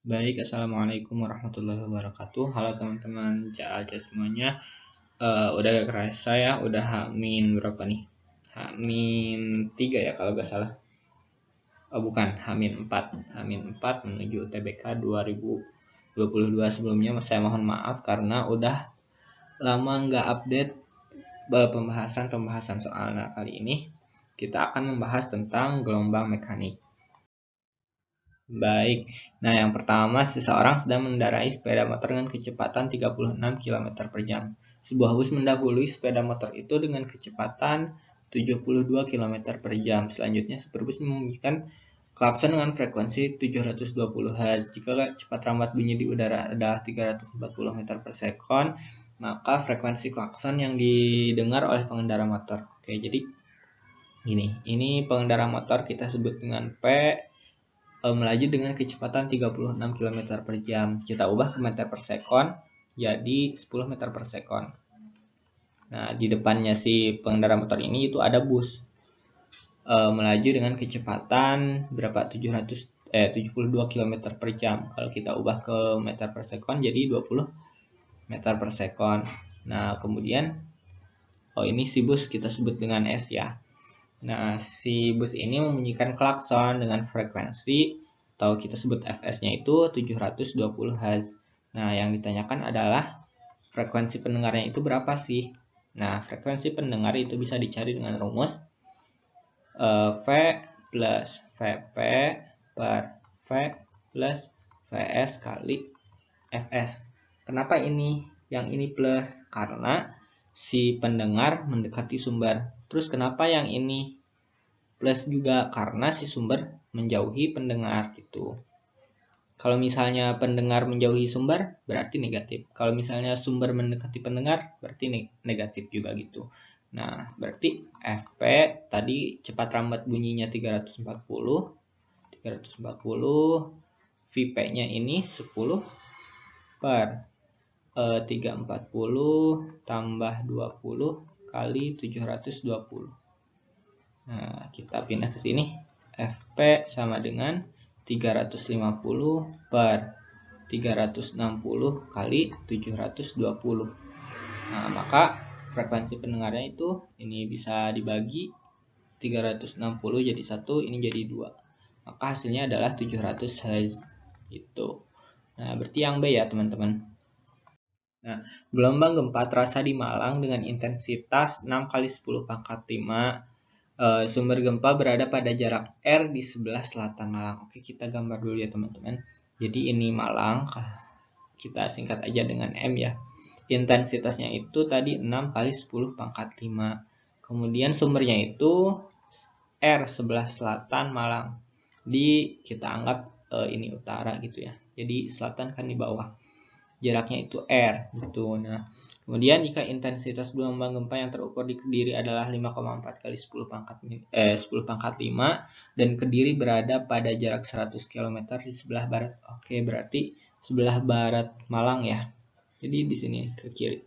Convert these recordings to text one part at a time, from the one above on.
Baik, Assalamualaikum warahmatullahi wabarakatuh. Halo teman-teman Jaja semuanya. Udah gak kerasa ya, udah H-min berapa nih? H-min 3 ya kalau gak salah. Oh bukan, H-min 4. H-min 4 menuju UTBK 2022. Sebelumnya saya mohon maaf karena udah lama nggak update pembahasan soal. Nah, kali ini kita akan membahas tentang gelombang mekanik. Baik, nah yang pertama, seseorang sedang mengendarai sepeda motor dengan kecepatan 36 km per jam. Sebuah bus mendahului sepeda motor itu dengan kecepatan 72 km per jam. Selanjutnya, supir bus membunyikan klakson dengan frekuensi 720 Hz. Jika cepat rambat bunyi di udara adalah 340 meter per sekon, maka frekuensi klakson yang didengar oleh pengendara motor. Oke, jadi gini, ini pengendara motor kita sebut dengan P, melaju dengan kecepatan 36 km per jam. Kita ubah ke meter per sekon, jadi 10 meter per sekon. Nah, di depannya si pengendara motor ini itu ada bus. Melaju dengan kecepatan berapa? 72 km per jam. Kalau kita ubah ke meter per sekon, jadi 20 meter per sekon. Nah, kemudian, ini si bus kita sebut dengan S ya. Nah, si bus ini membunyikan klakson dengan frekuensi atau kita sebut Fs-nya itu 720 Hz. Nah, yang ditanyakan adalah frekuensi pendengarnya itu berapa sih? Nah, frekuensi pendengar itu bisa dicari dengan rumus V plus Vp per V plus Vs kali Fs. Kenapa yang ini plus? Karena si pendengar mendekati sumber. Terus kenapa yang ini plus juga? Karena si sumber menjauhi pendengar gitu. Kalau misalnya pendengar menjauhi sumber, berarti negatif. Kalau misalnya sumber mendekati pendengar, berarti negatif juga gitu. Nah, berarti Fp tadi cepat rambat bunyinya 340. Vp-nya ini 10 per 340 tambah 20 kali 720. Nah, kita pindah ke sini. Fp sama dengan 350 per 360 kali 720. Nah, maka frekuensi pendengarnya itu ini bisa dibagi 360 jadi 1, ini jadi 2. Maka hasilnya adalah 700 Hz gitu. Nah, berarti yang B ya, teman-teman. Nah, gelombang gempa terasa di Malang dengan intensitas 6 kali 10 pangkat 5. Sumber gempa berada pada jarak R di sebelah selatan Malang. Oke, kita gambar dulu ya teman-teman. Jadi ini Malang, kita singkat aja dengan M ya. Intensitasnya itu tadi 6 kali 10 pangkat 5. Kemudian sumbernya itu R sebelah selatan Malang. Jadi kita anggap ini utara gitu ya. Jadi selatan kan di bawah. Jaraknya itu R gitu. Nah, kemudian jika intensitas gelombang gempa yang terukur di Kediri adalah 5,4 kali 10 pangkat 5 dan Kediri berada pada jarak 100 km di sebelah barat. Oke, berarti sebelah barat Malang ya. Jadi di sini ke kiri.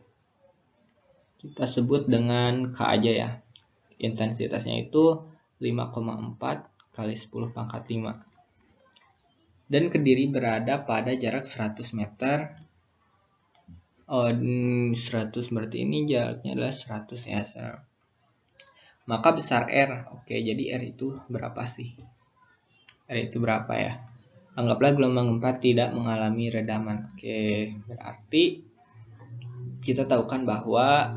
Kita sebut dengan K aja ya. Intensitasnya itu 5,4 kali 10 pangkat 5. Dan Kediri berada pada jarak 100 meter. 100 berarti ini jaraknya adalah 100 ya. Maka besar R. Oke, jadi R itu berapa sih? R itu berapa ya? Anggaplah gelombang gempa tidak mengalami redaman. Oke, berarti kita tahu kan bahwa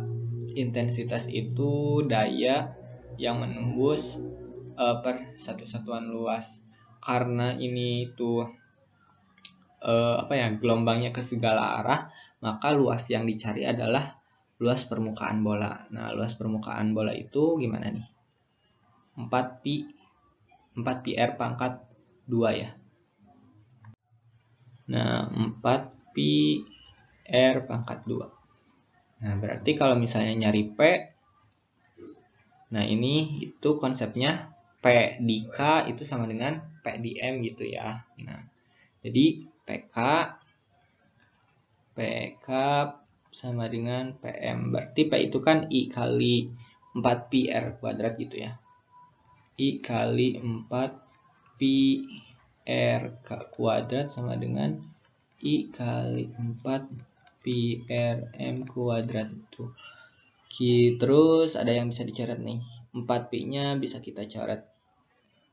intensitas itu daya yang menembus per satu satuan luas. Karena ini tuh gelombangnya ke segala arah, maka luas yang dicari adalah luas permukaan bola. Nah, luas permukaan bola itu gimana nih? 4 pi R pangkat 2 ya. Nah, 4 pi R pangkat 2. Nah, berarti kalau misalnya nyari P, nah ini itu konsepnya P di K itu sama dengan P di M gitu ya. Nah, jadi PK sama dengan PM. Berarti P itu kan I kali 4 pi R kuadrat gitu ya. I kali 4 pi RK kuadrat sama dengan I kali 4 Pi RM kuadrat tuh. Terus ada yang bisa dicoret nih. 4 Pi nya bisa kita coret.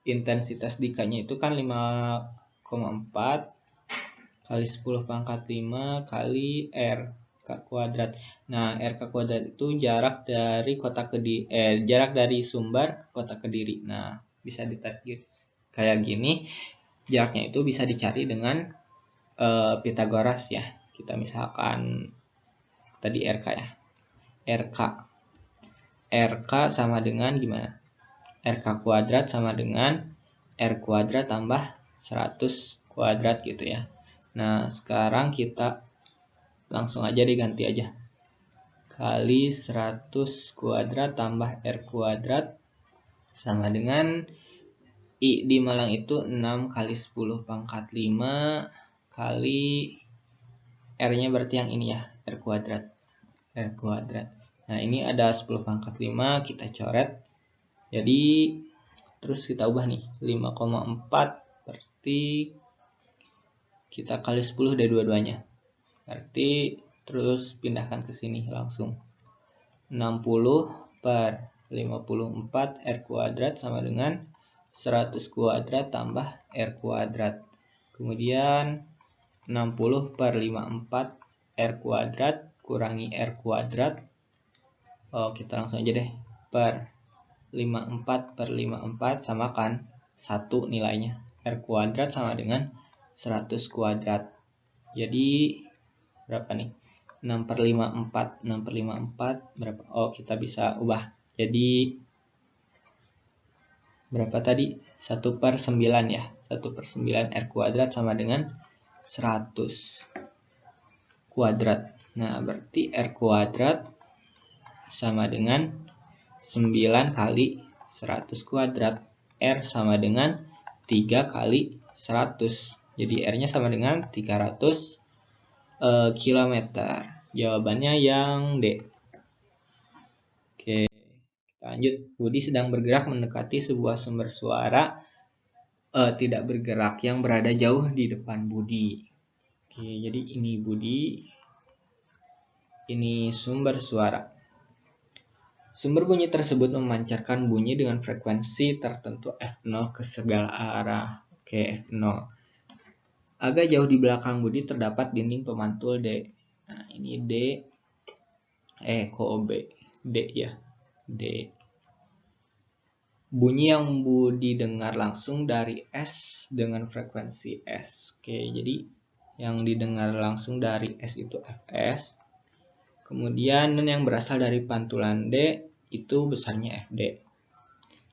Intensitas dikanya itu kan 5,4 kali 10 pangkat 5 kali R kuadrat. Nah, R kuadrat itu jarak dari jarak dari sumber ke kota Kediri. Nah, bisa ditarik kayak gini. Jaraknya itu bisa dicari dengan Pythagoras ya. Kita misalkan tadi RK ya. RK sama dengan gimana? RK kuadrat sama dengan R kuadrat tambah 100 kuadrat gitu ya. Nah, sekarang kita langsung aja diganti aja. Kali 100 kuadrat tambah R kuadrat sama dengan I di Malang itu 6 kali 10 pangkat 5 kali R-nya berarti yang ini ya, R kuadrat. Nah, ini ada 10 pangkat 5, kita coret. Jadi, terus kita ubah nih, 5,4 berarti kita kali 10 dari dua-duanya. Berarti terus pindahkan ke sini langsung. 60 per 54 R kuadrat sama dengan 100 kuadrat tambah R kuadrat. Kemudian 60 per 54 R kuadrat kurangi R kuadrat. Kita langsung aja deh. Per 54 per 54 samakan 1 nilainya. R kuadrat sama dengan 100 kuadrat. Jadi berapa nih? 6 per 54 berapa? Kita bisa ubah. Jadi berapa tadi? 1 per 9 ya. 1 per 9 R kuadrat sama dengan 100 kuadrat. Nah, berarti R kuadrat sama dengan 9 kali 100 kuadrat. R sama dengan 3 kali 100. Jadi R-nya sama dengan 300 km. Jawabannya yang D. Oke, kita lanjut. Budi sedang bergerak mendekati sebuah sumber suara tidak bergerak yang berada jauh di depan Budi. Oke, jadi ini Budi, ini sumber suara. Sumber bunyi tersebut memancarkan bunyi dengan frekuensi tertentu F0 ke segala arah. Oke, F0. Agak jauh di belakang Budi terdapat dinding pemantul D. Nah, ini D. B. D ya. D. Bunyi yang Budi dengar langsung dari S dengan frekuensi S. Oke, jadi yang didengar langsung dari S itu Fs. Kemudian yang berasal dari pantulan D itu besarnya Fd.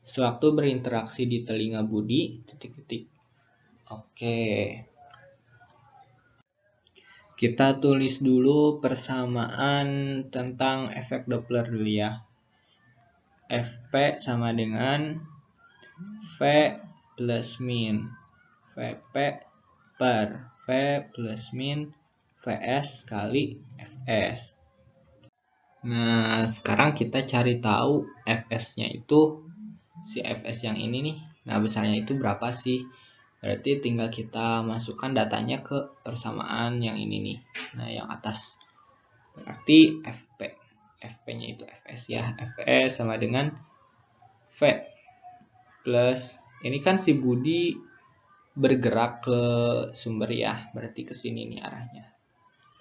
Sewaktu berinteraksi di telinga Budi, titik-titik. Oke. Kita tulis dulu persamaan tentang efek Doppler dulu ya. Fp sama dengan V plus min Vp per V plus min Vs kali Fs. Nah, sekarang kita cari tahu Fs-nya itu, si Fs yang ini nih. Nah, besarnya itu berapa sih? Berarti tinggal kita masukkan datanya ke persamaan yang ini nih. Nah, yang atas. Berarti Fp. Fp-nya itu Fs ya. Fs sama dengan V plus, ini kan si Budi bergerak ke sumber ya. Berarti ke sini nih arahnya. V.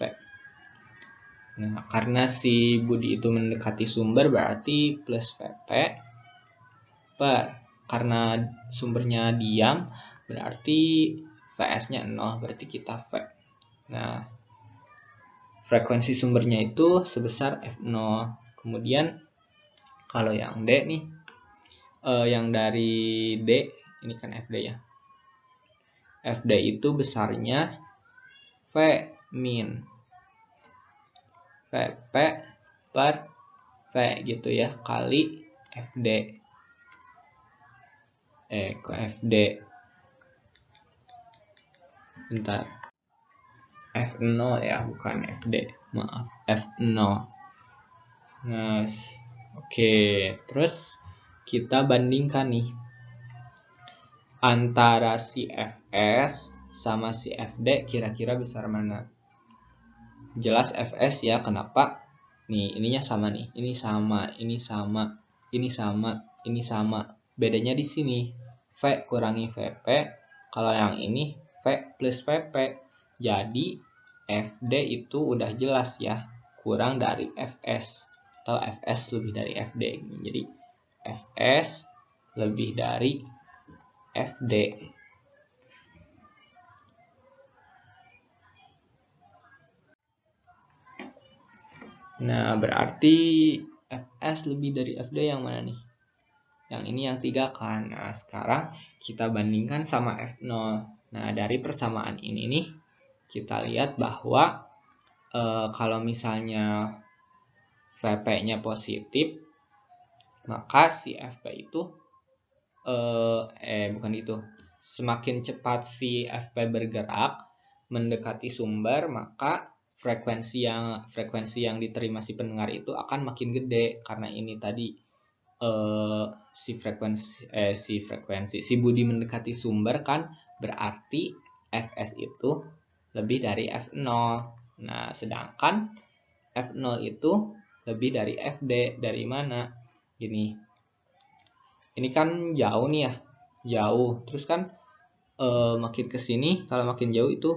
Nah, karena si Budi itu mendekati sumber berarti plus Vp per, karena sumbernya diam berarti Vs-nya 0, berarti kita V. Nah, frekuensi sumbernya itu sebesar F0. Kemudian kalau yang D nih, yang dari D, ini kan Fd ya. Fd itu besarnya V min Vp per V gitu ya, kali Fd. Kok Fd? Bentar. F0 ya, bukan Fd. Maaf, F0. Nah, oke. Terus kita bandingkan nih. antara si Fs sama si Fd kira-kira besar mana? Jelas Fs ya, kenapa? Nih, ininya sama nih. Ini sama, ini sama, ini sama, ini sama. Bedanya di sini. V kurangi Vp. Kalau yang ini V plus Vp. Jadi Fd itu udah jelas ya, kurang dari Fs. Atau Fs lebih dari Fd. Jadi Fs lebih dari Fd. Nah, berarti Fs lebih dari Fd yang mana nih? Yang ini yang 3 kan. Nah, sekarang kita bandingkan sama F0. Nah, dari persamaan ini nih, kita lihat bahwa kalau misalnya Vp-nya positif, maka si Fp itu bukan itu. Semakin cepat si Fp bergerak mendekati sumber, maka frekuensi yang diterima si pendengar itu akan makin gede, karena ini tadi si Budi mendekati sumber kan, berarti Fs itu lebih dari F0. Nah, sedangkan F0 itu lebih dari Fd. Dari mana? Gini, ini kan jauh nih ya, jauh. Terus kan makin kesini, kalau makin jauh itu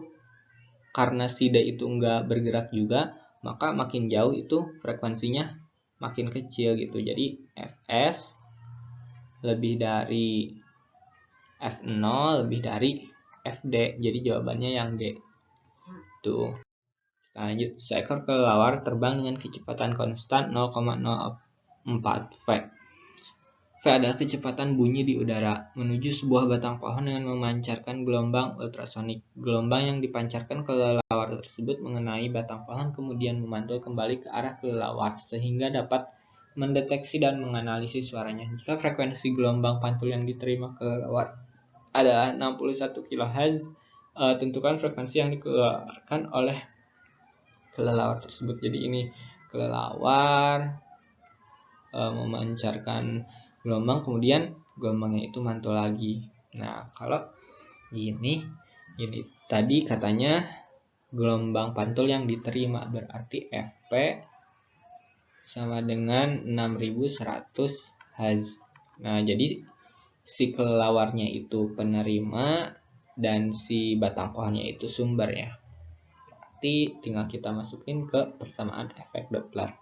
karena si D itu nggak bergerak juga, maka makin jauh itu frekuensinya makin kecil gitu. Jadi Fs lebih dari F0 lebih dari Fd. Jadi jawabannya yang D. Tuh. Kita lanjut. Seekor kelelawar terbang dengan kecepatan konstan 0,04 V. V adalah kecepatan bunyi di udara menuju sebuah batang pohon dengan memancarkan gelombang ultrasonik. Gelombang yang dipancarkan kelelawar tersebut mengenai batang pohon kemudian memantul kembali ke arah kelelawar sehingga dapat mendeteksi dan menganalisis suaranya. Jika frekuensi gelombang pantul yang diterima kelelawar adalah 61 kHz, tentukan frekuensi yang dikeluarkan oleh kelelawar tersebut. Jadi ini kelelawar memancarkan gelombang, kemudian gelombangnya itu mantul lagi. Nah, kalau gini tadi katanya gelombang pantul yang diterima, berarti Fp sama dengan 6100 Hz. Nah, jadi si kelelawarnya itu penerima dan si batang pohonnya itu sumber ya. Berarti tinggal kita masukin ke persamaan efek Doppler.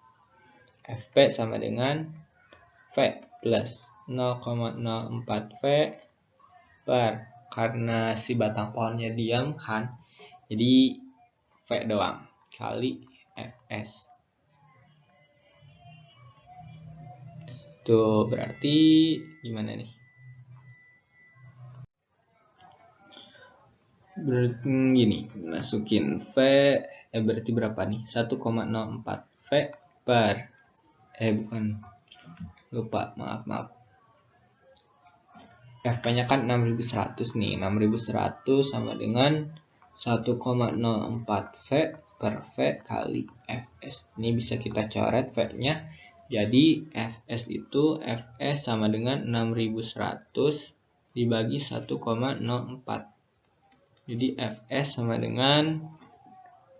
Fp sama dengan V plus 0,04 V per, karena si batang pohonnya diam kan, jadi V doang kali Fs. Tuh, berarti gimana nih? Berarti gini, masukin V, berarti berapa nih? 1,04 V per, bukan, lupa, maaf. Fp-nya kan 6100 nih, 6100 sama dengan 1,04 V per V kali Fs. Ini bisa kita coret V-nya. Jadi Fs itu Fs sama dengan 6100 dibagi 1,04. Jadi Fs sama dengan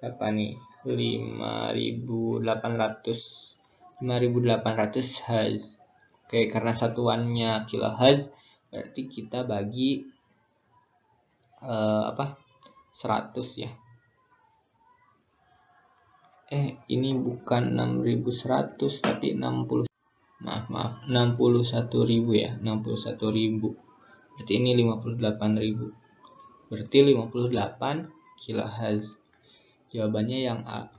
apa nih? 5800 Hz. Oke, karena satuannya kHz, berarti kita bagi 100 ya. Ini bukan 6100 tapi 60. Maaf, 61.000 ya, 61.000. Berarti ini 58.000. Berarti 58 kHz. Jawabannya yang A.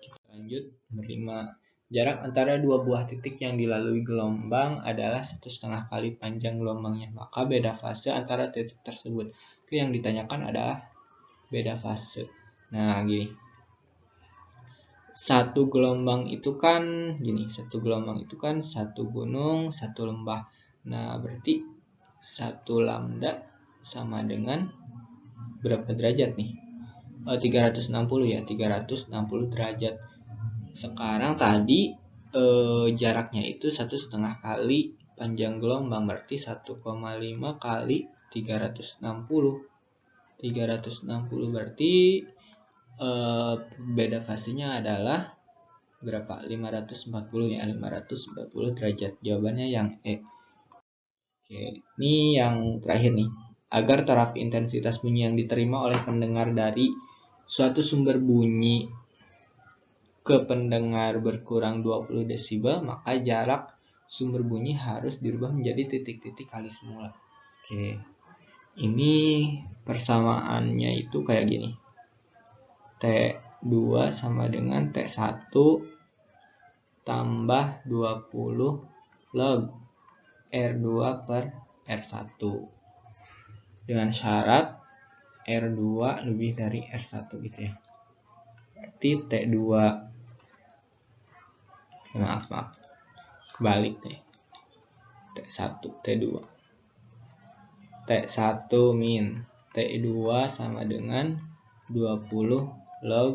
Kita lanjut. Nomor 5. Jarak antara dua buah titik yang dilalui gelombang adalah 1,5 kali panjang gelombangnya. Maka beda fase antara titik tersebut. Itu yang ditanyakan adalah beda fase. Nah, gini. Satu gelombang itu kan satu gunung, satu lembah. Nah, berarti 1 lambda sama dengan berapa derajat nih? 360 ya, 360 derajat. Sekarang tadi jaraknya itu 1,5 kali panjang gelombang, berarti 1,5 kali 360 berarti beda fasenya adalah berapa? 540 ya, 540 derajat. Jawabannya yang E. Oke, ini yang terakhir nih. Agar taraf intensitas bunyi yang diterima oleh pendengar dari suatu sumber bunyi ke pendengar berkurang 20 desibel, maka jarak sumber bunyi harus dirubah menjadi titik-titik kali semula. Oke, ini persamaannya itu kayak gini. T2 sama dengan T1 tambah 20 log R2 per R1. Dengan syarat R2 lebih dari R1 gitu ya. Berarti T2, maaf, kebalik deh. T1, T2. T1 min T2 sama dengan 20 log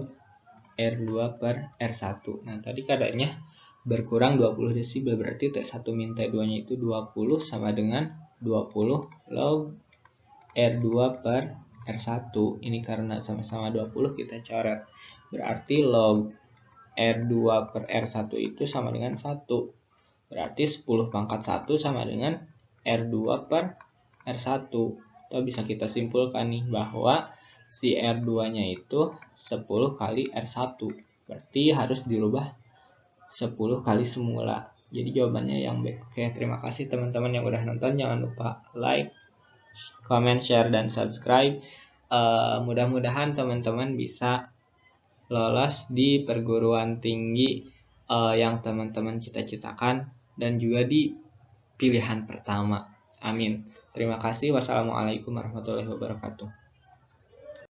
R2 per R1. Nah, tadi kadarnya berkurang 20 desibel, berarti T1 min T2-nya itu 20 sama dengan 20 log R2 per R1. Ini karena sama-sama 20 kita coret. Berarti log R2 per R1 itu sama dengan 1. Berarti 10 pangkat 1 sama dengan R2 per R1. Itu bisa kita simpulkan nih bahwa si R2-nya itu 10 kali R1. Berarti harus dirubah 10 kali semula. Jadi jawabannya yang B. Oke, terima kasih teman-teman yang udah nonton. Jangan lupa like, comment, share, dan subscribe. Mudah-mudahan teman-teman bisa lolos di perguruan tinggi yang teman-teman cita-citakan dan juga di pilihan pertama. Amin. Terima kasih. Wassalamualaikum warahmatullahi wabarakatuh.